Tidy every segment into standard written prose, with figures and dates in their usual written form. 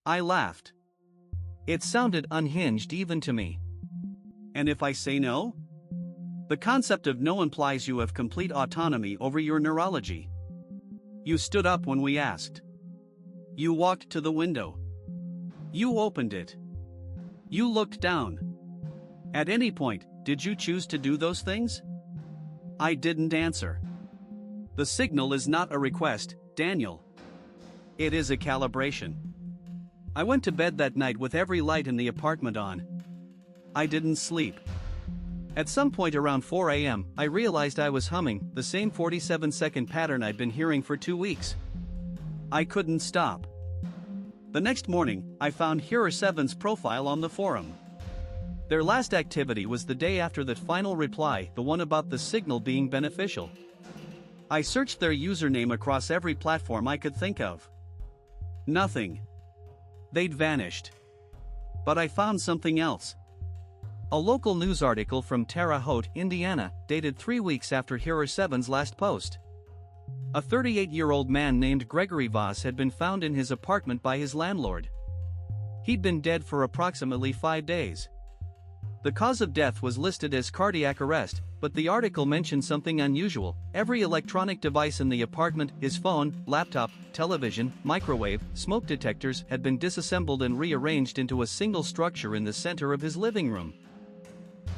I laughed. It sounded unhinged even to me. And if I say no? The concept of no implies you have complete autonomy over your neurology. You stood up when we asked. You walked to the window. You opened it. You looked down. At any point, did you choose to do those things? I didn't answer. The signal is not a request, Daniel. It is a calibration. I went to bed that night with every light in the apartment on. I didn't sleep. At some point around 4 a.m., I realized I was humming the same 47-second pattern I'd been hearing for 2 weeks. I couldn't stop. The next morning, I found Hearer 7's profile on the forum. Their last activity was the day after the final reply, the one about the signal being beneficial. I searched their username across every platform I could think of. Nothing. They'd vanished. But I found something else. A local news article from Terre Haute, Indiana, dated 3 weeks after Hearer 7's last post. A 38-year-old man named Gregory Voss had been found in his apartment by his landlord. He'd been dead for approximately 5 days. The cause of death was listed as cardiac arrest, but the article mentioned something unusual. Every electronic device in the apartment, his phone, laptop, television, microwave, smoke detectors, had been disassembled and rearranged into a single structure in the center of his living room.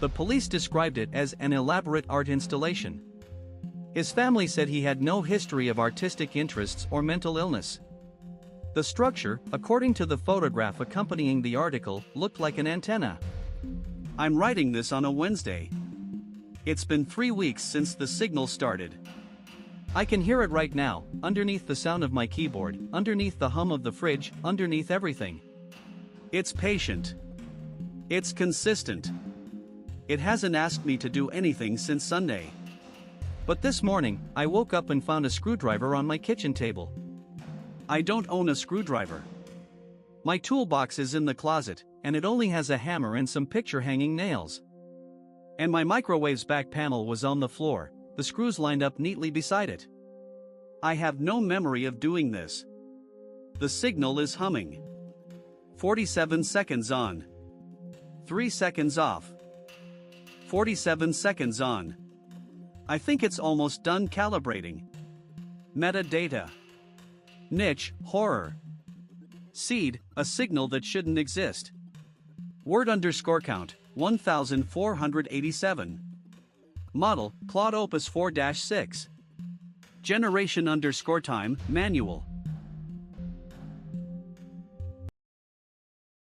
The police described it as an elaborate art installation. His family said he had no history of artistic interests or mental illness. The structure, according to the photograph accompanying the article, looked like an antenna. I'm writing this on a Wednesday. It's been 3 weeks since the signal started. I can hear it right now, underneath the sound of my keyboard, underneath the hum of the fridge, underneath everything. It's patient. It's consistent. It hasn't asked me to do anything since Sunday. But this morning, I woke up and found a screwdriver on my kitchen table. I don't own a screwdriver. My toolbox is in the closet, and it only has a hammer and some picture-hanging nails. And my microwave's back panel was on the floor, the screws lined up neatly beside it. I have no memory of doing this. The signal is humming. 47 seconds on. 3 seconds off. 47 seconds on. I think it's almost done calibrating. Metadata. Niche, horror. Seed, a signal that shouldn't exist. Word underscore count, 1487. Model, Claude Opus 4-6. Generation underscore time, manual.